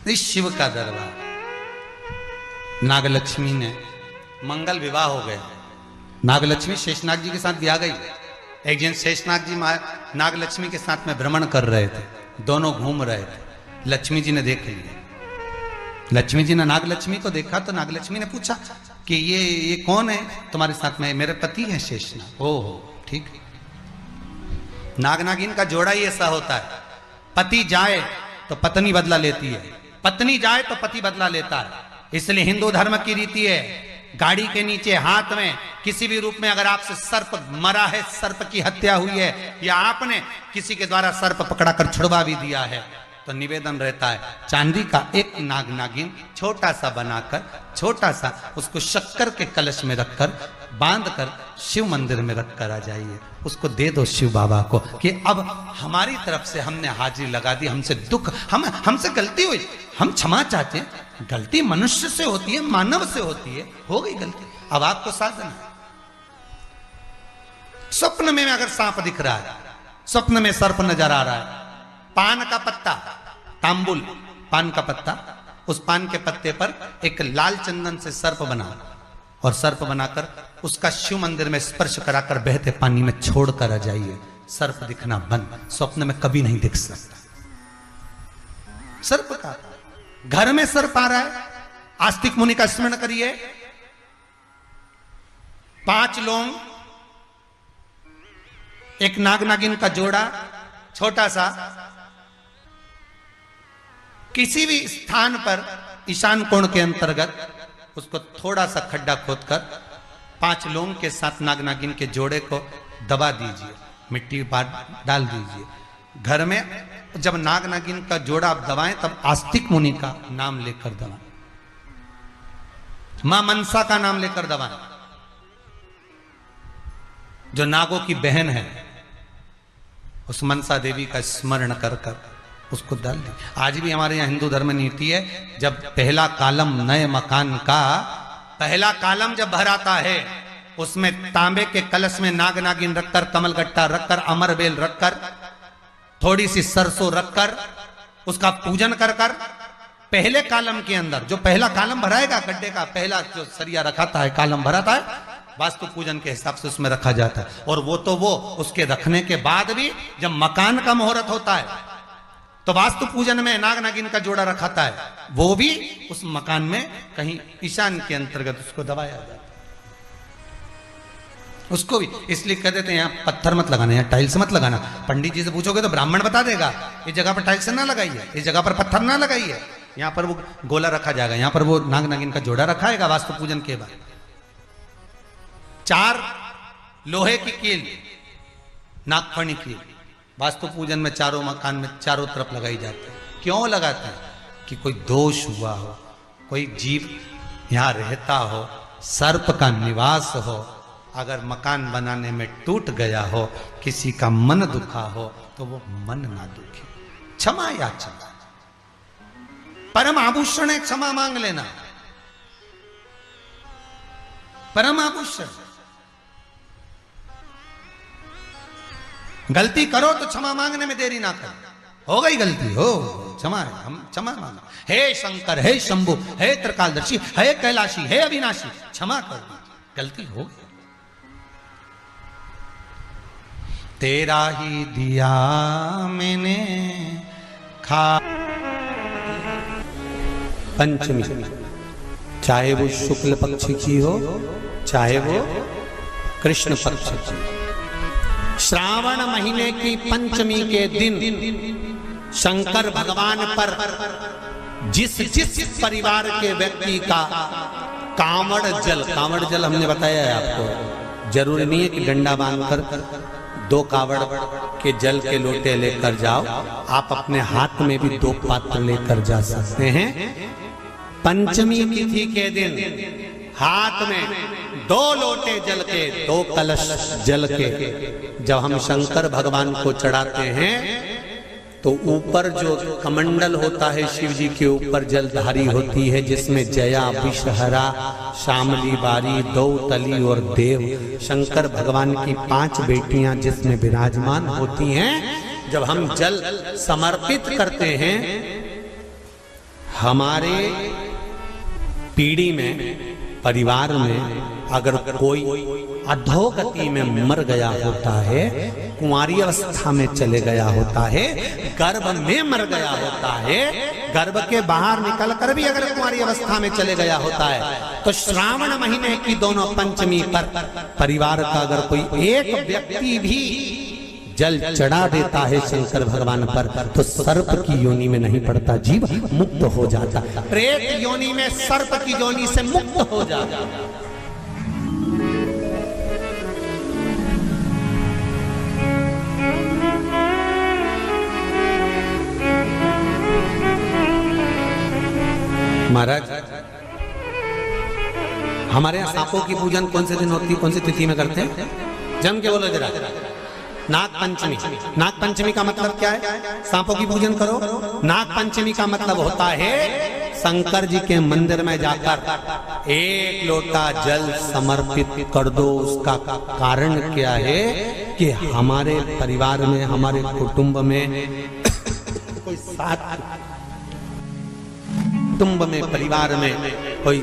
इस शिव का दरबार। नागलक्ष्मी ने मंगल विवाह हो गया। नागलक्ष्मी शेषनाग जी के साथ ब्याह गई। एक दिन शेषनाग जी नागलक्ष्मी के साथ में भ्रमण कर रहे थे, दोनों घूम रहे थे। लक्ष्मी जी ने देख लिया। लक्ष्मी जी ने नागलक्ष्मी को देखा तो नागलक्ष्मी ने पूछा कि ये कौन है तुम्हारे साथ में? मेरे पति है शेषनाग। ओह ठीक है। नाग नागिन का जोड़ा ही ऐसा होता है, पति जाए तो पत्नी बदला लेती है, पत्नी जाए तो पति बदला लेता है। इसलिए हिंदू धर्म की रीति है, गाड़ी के नीचे हाथ में किसी भी रूप में अगर आपसे सर्प मरा है, सर्प की हत्या हुई है, या आपने किसी के द्वारा सर्प पकड़ाकर छुड़वा भी दिया है, तो निवेदन रहता है चांदी का एक नाग नागिन छोटा सा बनाकर, छोटा सा उसको शक्कर के कलश में रखकर बांधकर शिव मंदिर में रखकर आ जाइए। उसको दे दो शिव बाबा को कि अब हमारी तरफ से हमने हाजिरी लगा दी, हमसे दुख, हमसे गलती हुई, हम क्षमा चाहते हैं। गलती मनुष्य से होती है, मानव से होती है, हो गई गलती, अब आपको साधन है। स्वप्न में अगर सांप दिख रहा है, स्वप्न में सर्प नजर आ रहा है, पान का पत्ता, तांबुल पान का पत्ता, उस पान के पत्ते पर एक लाल चंदन से सर्प बना और सर्प बनाकर उसका शिव मंदिर में स्पर्श कराकर बहते पानी में छोड़कर आ जाइए। सर्प दिखना बंद, स्वप्न में कभी नहीं दिख सकता सर्प का। घर में सर्प आ रहा है, आस्तिक मुनि का स्मरण करिए। 5 लौंग, एक नाग नागिन का जोड़ा छोटा सा, किसी भी स्थान पर ईशान कोण के अंतर्गत उसको थोड़ा सा खड्डा खोदकर 5 लौंग के साथ नाग नागिन के जोड़े को दबा दीजिए, मिट्टी डाल दीजिए। घर में जब नाग नागिन का जोड़ा आप दबाएं तब आस्तिक मुनि का नाम लेकर दबाएं, मां मनसा का नाम लेकर दबाएं, जो नागों की बहन है, उस मनसा देवी का स्मरण कर कर उसको डाल दी। आज भी हमारे यहाँ हिंदू धर्म नीति है, जब पहला कालम नए मकान का पहला कालम जब भर आता है, उसमें तांबे के कलश में नाग नागिन रखकर, कमलगट्टा रखकर, अमरबेल रखकर, थोड़ी सी सरसों रखकर उसका पूजन कर कर पहले कालम के अंदर जो पहला कालम भराएगा, गड्ढे का पहला जो सरिया रखाता है, कालम भराता है, वास्तु पूजन के हिसाब से उसमें रखा जाता है। और वो उसके रखने के बाद भी जब मकान का मुहूर्त होता है तो वास्तु पूजन में नाग नागिन का जोड़ा रखाता है, वो भी उस मकान में कहीं ईशान के अंतर्गत उसको दबाया जाता है। उसको भी इसलिए कह देते हैं यहाँ पत्थर मत लगाना, यहाँ टाइल्स मत लगाना। पंडित जी से पूछोगे तो ब्राह्मण बता देगा इस जगह पर टाइल्स ना लगाइए, इस जगह पर पत्थर ना लगाइए, यहाँ पर वो गोला रखा जाएगा, यहाँ पर वो नाग नागिन का जोड़ा रखाएगा वास्तु पूजन के बाद। 4 लोहे की कील, नागफणी कील, वास्तु पूजन में चारों मकान में चारों तरफ लगाई जाती है। क्यों लगाते हैं? कि कोई दोष हुआ हो, कोई जीव यहां रहता हो, सर्प का निवास हो, अगर मकान बनाने में टूट गया हो, किसी का मन दुखा हो, तो वो मन ना दुखे। क्षमा याचना, परम आभूषण है क्षमा मांग लेना, परम आभूषण। गलती करो तो क्षमा मांगने में देरी ना करो। हो गई गलती, हो क्षमा है, हम क्षमा मांगो। हे शंकर, हे शंभु, हे त्रिकालदर्शी, हे कैलाशी, हे अविनाशी, क्षमा कर दो, गलती हो गई। तेरा ही दिया मैंने खा। पंचमी, चाहे वो शुक्ल पक्ष की हो, चाहे वो कृष्ण पक्ष की। श्रावण महीने की पंचमी के दिन शंकर भगवान पर जिस परिवार के व्यक्ति का कांवड़ जल हमने बताया है आपको, जरूरी नहीं है कि डंडा बांधकर 2 कावड़ के जल के लोटे लेकर जाओ, आप अपने हाथ में भी 2 पात्र लेकर जा सकते हैं। पंचमी तिथि के दिन हाथ में 2 लोटे जल के, 2 कलश जल के जब हम शंकर भगवान को चढ़ाते हैं तो ऊपर जो कमंडल होता है शिव जी के ऊपर जलधारी होती है, जिसमें जया, विषहरा, शामली बारी, दौतली और देव, शंकर भगवान की 5 बेटियां जिसमें विराजमान होती हैं। जब हम जल समर्पित करते हैं हमारे पीढ़ी में, परिवार में अगर कोई अधोगति में मर गया होता है, कुंवारी अवस्था में चले गया होता है, गर्भ में मर गया होता है, गर्भ के बाहर निकल कर भी अगर कुंवारी अवस्था में चले गया होता है, तो श्रावण महीने की दोनों पंचमी पर परिवार का अगर कोई एक व्यक्ति भी जल चढ़ा देता है शंकर भगवान पर, तो सर्प की योनि में नहीं पड़ता, जीव मुक्त हो जाता, प्रेत योनि में सर्प की योनि से मुक्त हो जाता। महाराज, हमारे यहाँ सांपों की पूजन कौन से दिन होती है, कौन सी तिथि में करते हैं? जम के बोलो जरा। नाग पंचमी। नाग पंचमी का मतलब क्या है? सांपों की पूजन करो। नाग पंचमी का मतलब होता है शंकर जी के मंदिर में जाकर एक लोटा जल समर्पित कर दो। उसका कारण क्या है कि हमारे परिवार में, हमारे कुटुंब में कोई कुटुंब में, परिवार में कोई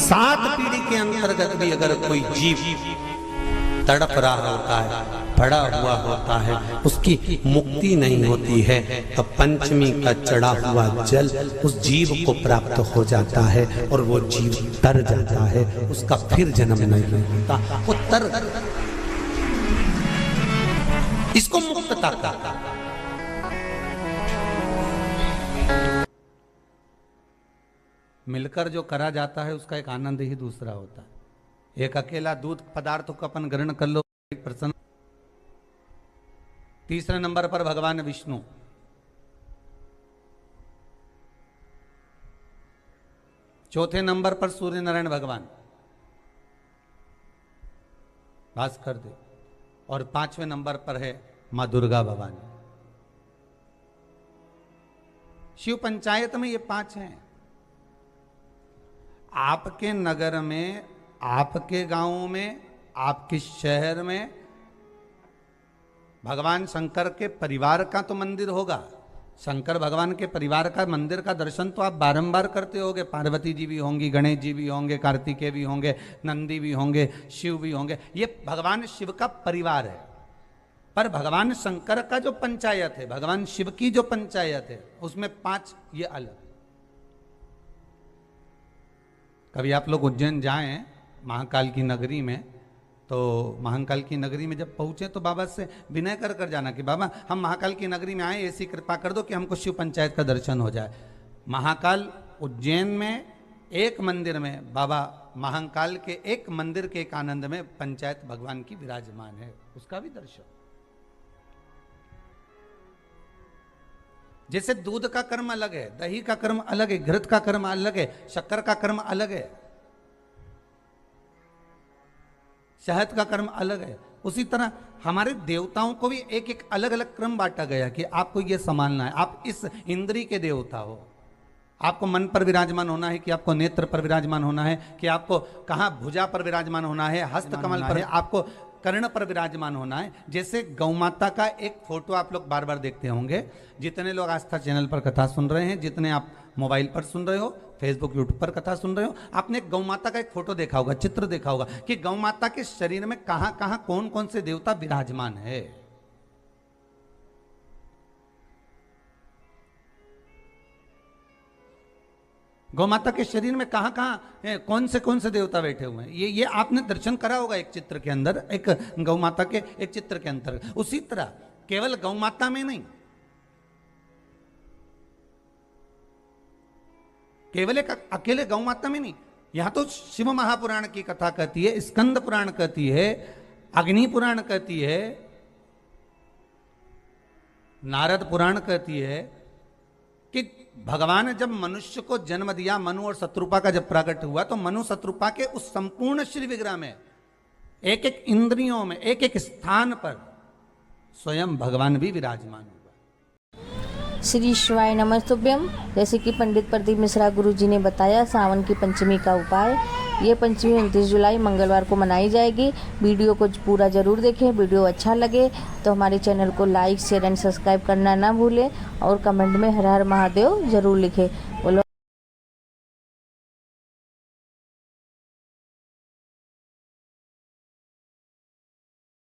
7 पीढ़ी के अंतर्गत भी अगर कोई जीव तड़प रहा होता है, पड़ा हुआ होता है, उसकी मुक्ति नहीं होती है, तो पंचमी का चढ़ा हुआ जल उस जीव को प्राप्त हो जाता है और वो जीव तर जाता है, उसका फिर जन्म नहीं होता, वो तर, इसको मुक्तता कहता है। मिलकर जो करा जाता है उसका एक आनंद ही दूसरा होता है। एक अकेला दूध पदार्थ को अपन ग्रहण कर लो, प्रसन्न। तीसरे नंबर पर भगवान विष्णु। चौथे नंबर पर सूर्य नारायण भगवान भास्कर देव, और 5वें नंबर पर है मां दुर्गा भवानी। शिव पंचायत में ये 5 हैं। आपके नगर में, आपके गांव में, आपके शहर में भगवान शंकर के परिवार का तो मंदिर होगा। शंकर भगवान के परिवार का मंदिर का दर्शन तो आप बारंबार करते होंगे। पार्वती जी भी होंगी, गणेश जी भी होंगे, कार्तिकेय भी होंगे, नंदी भी होंगे, शिव भी होंगे। ये भगवान शिव का परिवार है। पर भगवान शंकर का जो पंचायत है, भगवान शिव की जो पंचायत है, उसमें 5 ये अलग। कभी आप लोग उज्जैन जाएं महाकाल की नगरी में, तो महाकाल की नगरी में जब पहुंचे तो बाबा से विनय कर कर जाना कि बाबा हम महाकाल की नगरी में आए, ऐसी कृपा कर दो कि हमको शिव पंचायत का दर्शन हो जाए। महाकाल उज्जैन में एक मंदिर में, बाबा महाकाल के एक मंदिर के एक आनंद में पंचायत भगवान की विराजमान है, उसका भी दर्शन। जैसे दूध का कर्म अलग है, दही का कर्म अलग है, घृत का कर्म अलग है, शक्कर का कर्म अलग है, शहद का कर्म अलग है, उसी तरह हमारे देवताओं को भी एक एक अलग अलग क्रम बांटा गया कि आपको ये संभालना है। आप इस इंद्री के देवता हो, आपको मन पर विराजमान होना है, कि आपको नेत्र पर विराजमान होना है, कि आपको कहाँ भुजा पर विराजमान होना है, हस्त कमल पर, आपको कर्ण पर विराजमान होना है। जैसे गौ माता का एक फोटो आप लोग बार बार देखते होंगे। जितने लोग आस्था चैनल पर कथा सुन रहे हैं, जितने आप मोबाइल पर सुन रहे हो, फेसबुक यूट्यूब पर कथा सुन रहे हो, आपने गौ माता का एक फोटो देखा होगा, चित्र देखा होगा कि गौ माता के शरीर में कहां कहां कौन कौन से देवता विराजमान है। गौ माता के शरीर में कहां कहां कौन से देवता बैठे हुए हैं, ये आपने दर्शन करा होगा एक चित्र के अंदर, एक गौ माता के एक चित्र के अंदर। उसी तरह केवल गौ माता में नहीं, केवल एक अकेले गौ माता में नहीं, यहां तो शिव महापुराण की कथा कहती है, स्कंद पुराण कहती है, अग्नि पुराण कहती है, नारद पुराण कहती है कि भगवान ने जब मनुष्य को जन्म दिया, मनु और शत्रुपा का जब प्रकट हुआ, तो मनु शत्रुपा के उस संपूर्ण श्री विग्रह में एक एक इंद्रियों में, एक एक स्थान पर स्वयं भगवान भी विराजमान हुआ। श्री शिवाय नमस्तुभ्यम। जैसे कि पंडित प्रदीप मिश्रा गुरु जी ने बताया, सावन की पंचमी का उपाय ये पंचमी 29 जुलाई मंगलवार को मनाई जाएगी। वीडियो को पूरा ज़रूर देखें। वीडियो अच्छा लगे तो हमारे चैनल को लाइक शेयर एंड सब्सक्राइब करना ना भूलें और कमेंट में हर हर महादेव ज़रूर लिखें। बोलो।